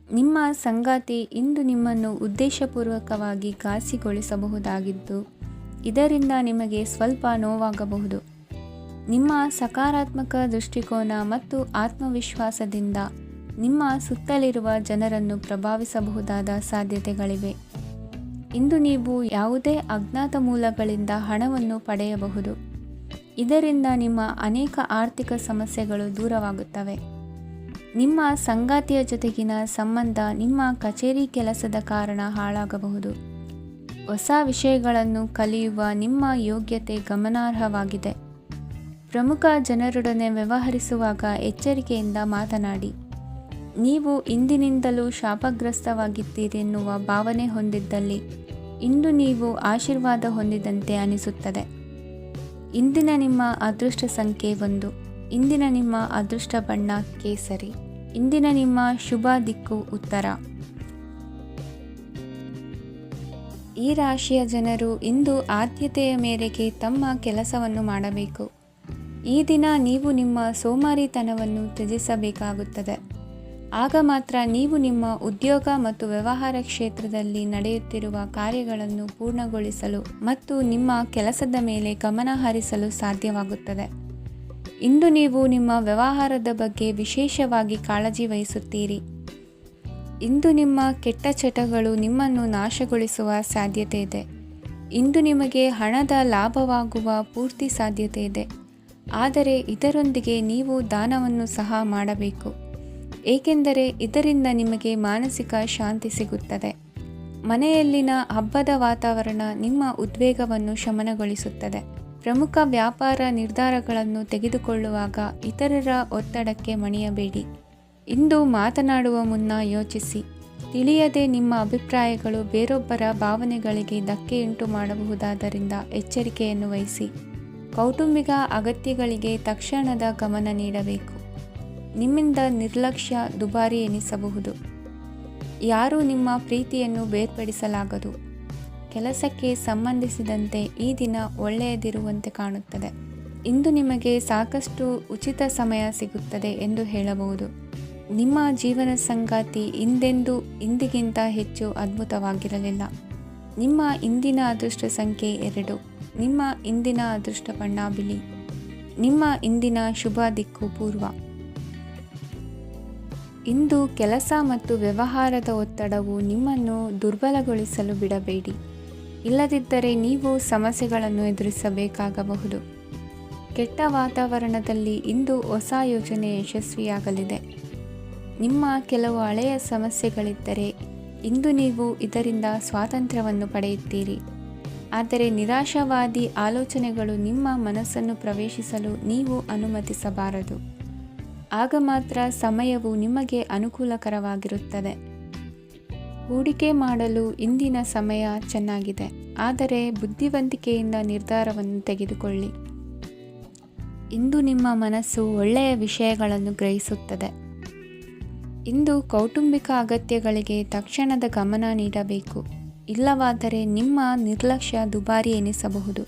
ನಿಮ್ಮ ಸಂಗಾತಿ ಇಂದು ನಿಮ್ಮನ್ನು ಉದ್ದೇಶಪೂರ್ವಕವಾಗಿ ಘಾಸಿಗೊಳಿಸಬಹುದಾಗಿದ್ದು, ಇದರಿಂದ ನಿಮಗೆ ಸ್ವಲ್ಪ ನೋವಾಗಬಹುದು. ನಿಮ್ಮ ಸಕಾರಾತ್ಮಕ ದೃಷ್ಟಿಕೋನ ಮತ್ತು ಆತ್ಮವಿಶ್ವಾಸದಿಂದ ನಿಮ್ಮ ಸುತ್ತಲಿರುವ ಜನರನ್ನು ಪ್ರಭಾವಿಸಬಹುದಾದ ಸಾಧ್ಯತೆಗಳಿವೆ. ಇಂದು ನೀವು ಯಾವುದೇ ಅಜ್ಞಾತ ಮೂಲಗಳಿಂದ ಹಣವನ್ನು ಪಡೆಯಬಹುದು. ಇದರಿಂದ ನಿಮ್ಮ ಅನೇಕ ಆರ್ಥಿಕ ಸಮಸ್ಯೆಗಳು ದೂರವಾಗುತ್ತವೆ. ನಿಮ್ಮ ಸಂಗಾತಿಯ ಜೊತೆಗಿನ ಸಂಬಂಧ ನಿಮ್ಮ ಕಚೇರಿ ಕೆಲಸದ ಕಾರಣ ಹಾಳಾಗಬಹುದು. ಹೊಸ ವಿಷಯಗಳನ್ನು ಕಲಿಯುವ ನಿಮ್ಮ ಯೋಗ್ಯತೆ ಗಮನಾರ್ಹವಾಗಿದೆ. ಪ್ರಮುಖ ಜನರೊಡನೆ ವ್ಯವಹರಿಸುವಾಗ ಎಚ್ಚರಿಕೆಯಿಂದ ಮಾತನಾಡಿ. ನೀವು ಇಂದಿನಿಂದಲೂ ಶಾಪಗ್ರಸ್ತವಾಗಿದ್ದೀರೆನ್ನುವ ಭಾವನೆ ಹೊಂದಿದ್ದಲ್ಲಿ ಇಂದು ನೀವು ಆಶೀರ್ವಾದ ಹೊಂದಿದಂತೆ ಅನಿಸುತ್ತದೆ. ಇಂದಿನ ನಿಮ್ಮ ಅದೃಷ್ಟ ಸಂಖ್ಯೆ 1. ಇಂದಿನ ನಿಮ್ಮ ಅದೃಷ್ಟ ಬಣ್ಣ ಕೇಸರಿ. ಇಂದಿನ ನಿಮ್ಮ ಶುಭ ದಿಕ್ಕು ಉತ್ತರ. ಈ ರಾಶಿಯ ಜನರು ಇಂದು ಆದ್ಯತೆಯ ಮೇರೆಗೆ ತಮ್ಮ ಕೆಲಸವನ್ನು ಮಾಡಬೇಕು. ಈ ದಿನ ನೀವು ನಿಮ್ಮ ಸೋಮಾರಿತನವನ್ನು ತ್ಯಜಿಸಬೇಕಾಗುತ್ತದೆ. ಆಗ ಮಾತ್ರ ನೀವು ನಿಮ್ಮ ಉದ್ಯೋಗ ಮತ್ತು ವ್ಯವಹಾರ ಕ್ಷೇತ್ರದಲ್ಲಿ ನಡೆಯುತ್ತಿರುವ ಕಾರ್ಯಗಳನ್ನು ಪೂರ್ಣಗೊಳಿಸಲು ಮತ್ತು ನಿಮ್ಮ ಕೆಲಸದ ಮೇಲೆ ಗಮನ ಹರಿಸಲು ಸಾಧ್ಯವಾಗುತ್ತದೆ. ಇಂದು ನೀವು ನಿಮ್ಮ ವ್ಯವಹಾರದ ಬಗ್ಗೆ ವಿಶೇಷವಾಗಿ ಕಾಳಜಿ ವಹಿಸುತ್ತೀರಿ. ಇಂದು ನಿಮ್ಮ ಕೆಟ್ಟ ಚಟಗಳು ನಿಮ್ಮನ್ನು ನಾಶಗೊಳಿಸುವ ಸಾಧ್ಯತೆ ಇದೆ. ಇಂದು ನಿಮಗೆ ಹಣದ ಲಾಭವಾಗುವ ಪೂರ್ತಿ ಸಾಧ್ಯತೆ ಇದೆ. ಆದರೆ ಇದರೊಂದಿಗೆ ನೀವು ದಾನವನ್ನು ಸಹ ಮಾಡಬೇಕು, ಏಕೆಂದರೆ ಇದರಿಂದ ನಿಮಗೆ ಮಾನಸಿಕ ಶಾಂತಿ ಸಿಗುತ್ತದೆ. ಮನೆಯಲ್ಲಿನ ಹಬ್ಬದ ವಾತಾವರಣ ನಿಮ್ಮ ಉದ್ವೇಗವನ್ನು ಶಮನಗೊಳಿಸುತ್ತದೆ. ಪ್ರಮುಖ ವ್ಯಾಪಾರ ನಿರ್ಧಾರಗಳನ್ನು ತೆಗೆದುಕೊಳ್ಳುವಾಗ ಇತರರ ಒತ್ತಡಕ್ಕೆ ಮಣಿಯಬೇಡಿ. ಇಂದು ಮಾತನಾಡುವ ಮುನ್ನ ಯೋಚಿಸಿ. ತಿಳಿಯದೆ ನಿಮ್ಮ ಅಭಿಪ್ರಾಯಗಳು ಬೇರೊಬ್ಬರ ಭಾವನೆಗಳಿಗೆ ಧಕ್ಕೆಯುಂಟು ಮಾಡಬಹುದಾದ್ದರಿಂದ ಎಚ್ಚರಿಕೆಯನ್ನು ವಹಿಸಿ. ಕೌಟುಂಬಿಕ ಅಗತ್ಯಗಳಿಗೆ ತಕ್ಷಣದ ಗಮನ ನೀಡಬೇಕು. ನಿಮ್ಮಿಂದ ನಿರ್ಲಕ್ಷ್ಯ ದುಬಾರಿ ಎನಿಸಬಹುದು. ಯಾರೂ ನಿಮ್ಮ ಪ್ರೀತಿಯನ್ನು ಬೇರ್ಪಡಿಸಲಾಗದು. ಕೆಲಸಕ್ಕೆ ಸಂಬಂಧಿಸಿದಂತೆ ಈ ದಿನ ಒಳ್ಳೆಯದಿರುವಂತೆ ಕಾಣುತ್ತದೆ. ಇಂದು ನಿಮಗೆ ಸಾಕಷ್ಟು ಉಚಿತ ಸಮಯ ಸಿಗುತ್ತದೆ ಎಂದು ಹೇಳಬಹುದು. ನಿಮ್ಮ ಜೀವನ ಸಂಗಾತಿ ಇಂದಿಗಿಂತ ಹೆಚ್ಚು ಅದ್ಭುತವಾಗಿರಲಿಲ್ಲ. ನಿಮ್ಮ ಇಂದಿನ ಅದೃಷ್ಟ ಸಂಖ್ಯೆ 2. ನಿಮ್ಮ ಇಂದಿನ ಅದೃಷ್ಟ ಬಣ್ಣ ಬಿಳಿ. ನಿಮ್ಮ ಇಂದಿನ ಶುಭ ದಿಕ್ಕು ಪೂರ್ವ. ಇಂದು ಕೆಲಸ ಮತ್ತು ವ್ಯವಹಾರದ ಒತ್ತಡವು ನಿಮ್ಮನ್ನು ದುರ್ಬಲಗೊಳಿಸಲು ಬಿಡಬೇಡಿ. ಇಲ್ಲದಿದ್ದರೆ ನೀವು ಸಮಸ್ಯೆಗಳನ್ನು ಎದುರಿಸಬೇಕಾಗಬಹುದು. ಕೆಟ್ಟ ವಾತಾವರಣದಲ್ಲಿ ಇಂದು ಹೊಸ ಯೋಜನೆ ಯಶಸ್ವಿಯಾಗಲಿದೆ. ನಿಮ್ಮ ಕೆಲವು ಹಳೆಯ ಸಮಸ್ಯೆಗಳಿದ್ದರೆ ಇಂದು ನೀವು ಇದರಿಂದ ಸ್ವಾತಂತ್ರ್ಯವನ್ನು ಪಡೆಯುತ್ತೀರಿ. ಆದರೆ ನಿರಾಶಾವಾದಿ ಆಲೋಚನೆಗಳು ನಿಮ್ಮ ಮನಸ್ಸನ್ನು ಪ್ರವೇಶಿಸಲು ನೀವು ಅನುಮತಿಸಬಾರದು. ಆಗ ಮಾತ್ರ ಸಮಯವು ನಿಮಗೆ ಅನುಕೂಲಕರವಾಗಿರುತ್ತದೆ. ಹೂಡಿಕೆ ಮಾಡಲು ಇಂದಿನ ಸಮಯ ಚೆನ್ನಾಗಿದೆ, ಆದರೆ ಬುದ್ಧಿವಂತಿಕೆಯಿಂದ ನಿರ್ಧಾರವನ್ನು ತೆಗೆದುಕೊಳ್ಳಿ. ಇಂದು ನಿಮ್ಮ ಮನಸ್ಸು ಒಳ್ಳೆಯ ವಿಷಯಗಳನ್ನು ಗ್ರಹಿಸುತ್ತದೆ. ಇಂದು ಕೌಟುಂಬಿಕ ಅಗತ್ಯಗಳಿಗೆ ತಕ್ಷಣದ ಗಮನ ನೀಡಬೇಕು. ಇಲ್ಲವಾದರೆ ನಿಮ್ಮ ನಿರ್ಲಕ್ಷ್ಯ ದುಬಾರಿ ಎನಿಸಬಹುದು.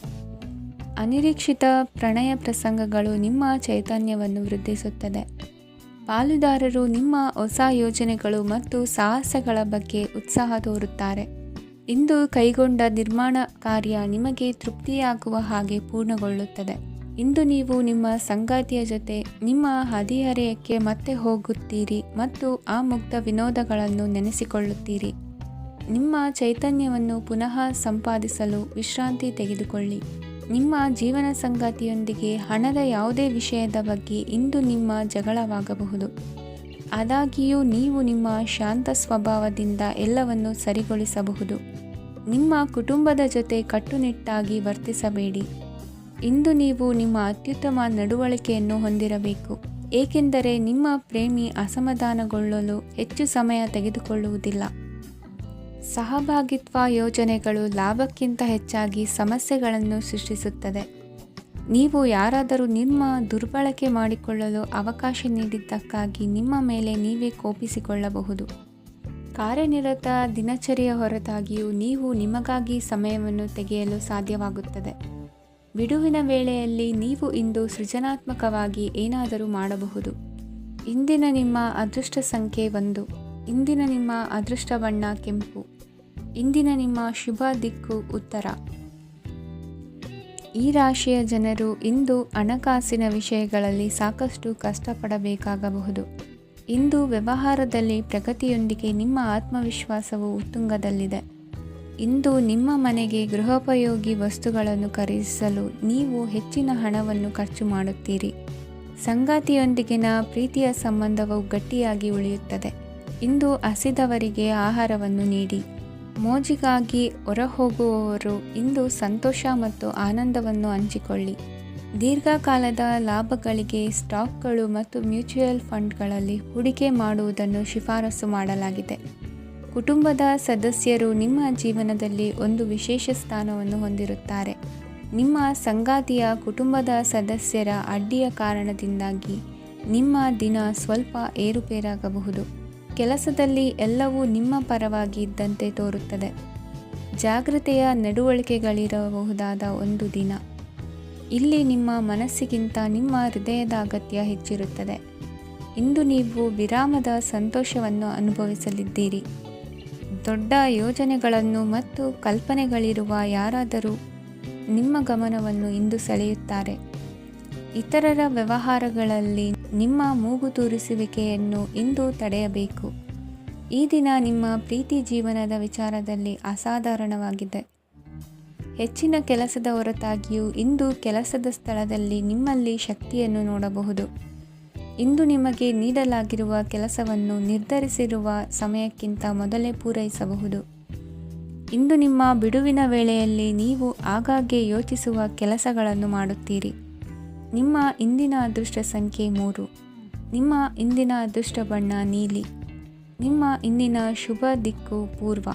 ಅನಿರೀಕ್ಷಿತ ಪ್ರಣಯ ಪ್ರಸಂಗಗಳು ನಿಮ್ಮ ಚೈತನ್ಯವನ್ನು ವೃದ್ಧಿಸುತ್ತದೆ. ಪಾಲುದಾರರು ನಿಮ್ಮ ಹೊಸ ಯೋಜನೆಗಳು ಮತ್ತು ಸಾಹಸಗಳ ಬಗ್ಗೆ ಉತ್ಸಾಹ ತೋರುತ್ತಾರೆ. ಇಂದು ಕೈಗೊಂಡ ನಿರ್ಮಾಣ ಕಾರ್ಯ ನಿಮಗೆ ತೃಪ್ತಿಯಾಗುವ ಹಾಗೆ ಪೂರ್ಣಗೊಳ್ಳುತ್ತದೆ. ಇಂದು ನೀವು ನಿಮ್ಮ ಸಂಗಾತಿಯ ಜೊತೆ ನಿಮ್ಮ ಹದಿಹರೆಯಕ್ಕೆ ಮತ್ತೆ ಹೋಗುತ್ತೀರಿ ಮತ್ತು ಆ ಮುಗ್ಧ ವಿನೋದಗಳನ್ನು ನೆನೆಸಿಕೊಳ್ಳುತ್ತೀರಿ. ನಿಮ್ಮ ಚೈತನ್ಯವನ್ನು ಪುನಃ ಸಂಪಾದಿಸಲು ವಿಶ್ರಾಂತಿ ತೆಗೆದುಕೊಳ್ಳಿ. ನಿಮ್ಮ ಜೀವನ ಸಂಗಾತಿಯೊಂದಿಗೆ ಹಣದ ಯಾವುದೇ ವಿಷಯದ ಬಗ್ಗೆ ಇಂದು ನಿಮ್ಮ ಜಗಳವಾಗಬಹುದು. ಆದಾಗ್ಯೂ ನೀವು ನಿಮ್ಮ ಶಾಂತ ಸ್ವಭಾವದಿಂದ ಎಲ್ಲವನ್ನು ಸರಿಗೊಳಿಸಬಹುದು. ನಿಮ್ಮ ಕುಟುಂಬದ ಜೊತೆ ಕಟ್ಟುನಿಟ್ಟಾಗಿ ವರ್ತಿಸಬೇಡಿ. ಇಂದು ನೀವು ನಿಮ್ಮ ಅತ್ಯುತ್ತಮ ನಡವಳಿಕೆಯನ್ನು ಹೊಂದಿರಬೇಕು, ಏಕೆಂದರೆ ನಿಮ್ಮ ಪ್ರೇಮಿ ಅಸಮಾಧಾನಗೊಳ್ಳಲು ಹೆಚ್ಚು ಸಮಯ ತೆಗೆದುಕೊಳ್ಳುವುದಿಲ್ಲ. ಸಹಭಾಗಿತ್ವ ಯೋಜನೆಗಳು ಲಾಭಕ್ಕಿಂತ ಹೆಚ್ಚಾಗಿ ಸಮಸ್ಯೆಗಳನ್ನು ಸೃಷ್ಟಿಸುತ್ತದೆ. ನೀವು ಯಾರಾದರೂ ನಿಮ್ಮ ದುರ್ಬಳಕೆ ಮಾಡಿಕೊಳ್ಳಲು ಅವಕಾಶ ನೀಡಿದ್ದಕ್ಕಾಗಿ ನಿಮ್ಮ ಮೇಲೆ ನೀವೇ ಕೋಪಿಸಿಕೊಳ್ಳಬಹುದು. ಕಾರ್ಯನಿರತ ದಿನಚರಿಯ ಹೊರತಾಗಿಯೂ ನೀವು ನಿಮಗಾಗಿ ಸಮಯವನ್ನು ತೆಗೆಯಲು ಸಾಧ್ಯವಾಗುತ್ತದೆ. ಬಿಡುವಿನ ವೇಳೆಯಲ್ಲಿ ನೀವು ಇಂದು ಸೃಜನಾತ್ಮಕವಾಗಿ ಏನಾದರೂ ಮಾಡಬಹುದು. ಇಂದಿನ ನಿಮ್ಮ ಅದೃಷ್ಟ ಸಂಖ್ಯೆ 1. ಇಂದಿನ ನಿಮ್ಮ ಅದೃಷ್ಟ ಬಣ್ಣ ಕೆಂಪು. ಇಂದಿನ ನಿಮ್ಮ ಶುಭ ದಿಕ್ಕು ಉತ್ತರ. ಈ ರಾಶಿಯ ಜನರು ಇಂದು ಹಣಕಾಸಿನ ವಿಷಯಗಳಲ್ಲಿ ಸಾಕಷ್ಟು ಕಷ್ಟಪಡಬೇಕಾಗಬಹುದು. ಇಂದು ವ್ಯವಹಾರದಲ್ಲಿ ಪ್ರಗತಿಯೊಂದಿಗೆ ನಿಮ್ಮ ಆತ್ಮವಿಶ್ವಾಸವು ಉತ್ತುಂಗದಲ್ಲಿದೆ. ಇಂದು ನಿಮ್ಮ ಮನೆಗೆ ಗೃಹೋಪಯೋಗಿ ವಸ್ತುಗಳನ್ನು ಖರೀದಿಸಲು ನೀವು ಹೆಚ್ಚಿನ ಹಣವನ್ನು ಖರ್ಚು ಮಾಡುತ್ತೀರಿ. ಸಂಗಾತಿಯೊಂದಿಗಿನ ಪ್ರೀತಿಯ ಸಂಬಂಧವು ಗಟ್ಟಿಯಾಗಿ ಉಳಿಯುತ್ತದೆ. ಇಂದು ಹಸಿದವರಿಗೆ ಆಹಾರವನ್ನು ನೀಡಿ. ಮೋಜಿಗಾಗಿ ಹೊರಹೋಗುವವರು ಇಂದು ಸಂತೋಷ ಮತ್ತು ಆನಂದವನ್ನು ಹಂಚಿಕೊಳ್ಳಿ. ದೀರ್ಘಕಾಲದ ಲಾಭಗಳಿಗೆ ಸ್ಟಾಕ್ಗಳು ಮತ್ತು ಮ್ಯೂಚುವಲ್ ಫಂಡ್ಗಳಲ್ಲಿ ಹೂಡಿಕೆ ಮಾಡುವುದನ್ನು ಶಿಫಾರಸು ಮಾಡಲಾಗಿದೆ. ಕುಟುಂಬದ ಸದಸ್ಯರು ನಿಮ್ಮ ಜೀವನದಲ್ಲಿ ಒಂದು ವಿಶೇಷ ಸ್ಥಾನವನ್ನು ಹೊಂದಿರುತ್ತಾರೆ. ನಿಮ್ಮ ಸಂಗಾತಿಯ ಕುಟುಂಬದ ಸದಸ್ಯರ ಅಡ್ಡಿಯ ಕಾರಣದಿಂದಾಗಿ ನಿಮ್ಮ ದಿನ ಸ್ವಲ್ಪ ಏರುಪೇರಾಗಬಹುದು. ಕೆಲಸದಲ್ಲಿ ಎಲ್ಲವೂ ನಿಮ್ಮ ಪರವಾಗಿ ಇದ್ದಂತೆ ತೋರುತ್ತದೆ. ಜಾಗ್ರತೆಯ ನಡವಳಿಕೆಗಳಿರಬಹುದಾದ ಒಂದು ದಿನ. ಇಲ್ಲಿ ನಿಮ್ಮ ಮನಸ್ಸಿಗಿಂತ ನಿಮ್ಮ ಹೃದಯದ ಅಗತ್ಯ ಹೆಚ್ಚಿರುತ್ತದೆ. ಇಂದು ನೀವು ವಿರಾಮದ ಸಂತೋಷವನ್ನು ಅನುಭವಿಸಲಿದ್ದೀರಿ. ದೊಡ್ಡ ಯೋಜನೆಗಳನ್ನು ಮತ್ತು ಕಲ್ಪನೆಗಳಿರುವ ಯಾರಾದರೂ ನಿಮ್ಮ ಗಮನವನ್ನು ಇಂದು ಸೆಳೆಯುತ್ತಾರೆ. ಇತರರ ವ್ಯವಹಾರಗಳಲ್ಲಿ ನಿಮ್ಮ ಮೂಗು ತೂರಿಸುವಿಕೆಯನ್ನು ಇಂದು ತಡೆಯಬೇಕು. ಈ ದಿನ ನಿಮ್ಮ ಪ್ರೀತಿ ಜೀವನದ ವಿಚಾರದಲ್ಲಿ ಅಸಾಧಾರಣವಾಗಿದೆ. ಹೆಚ್ಚಿನ ಕೆಲಸದ ಹೊರತಾಗಿಯೂ ಇಂದು ಕೆಲಸದ ಸ್ಥಳದಲ್ಲಿ ನಿಮ್ಮಲ್ಲಿ ಶಕ್ತಿಯನ್ನು ನೋಡಬಹುದು. ಇಂದು ನಿಮಗೆ ನೀಡಲಾಗಿರುವ ಕೆಲಸವನ್ನು ನಿರ್ಧರಿಸಿರುವ ಸಮಯಕ್ಕಿಂತ ಮೊದಲೇ ಪೂರೈಸಬಹುದು. ಇಂದು ನಿಮ್ಮ ಬಿಡುವಿನ ವೇಳೆಯಲ್ಲಿ ನೀವು ಆಗಾಗ್ಗೆ ಯೋಚಿಸುವ ಕೆಲಸಗಳನ್ನು ಮಾಡುತ್ತೀರಿ. ನಿಮ್ಮ ಇಂದಿನ ಅದೃಷ್ಟ ಸಂಖ್ಯೆ 3. ನಿಮ್ಮ ಇಂದಿನ ಅದೃಷ್ಟ ಬಣ್ಣ ನೀಲಿ. ನಿಮ್ಮ ಇಂದಿನ ಶುಭ ದಿಕ್ಕು ಪೂರ್ವ.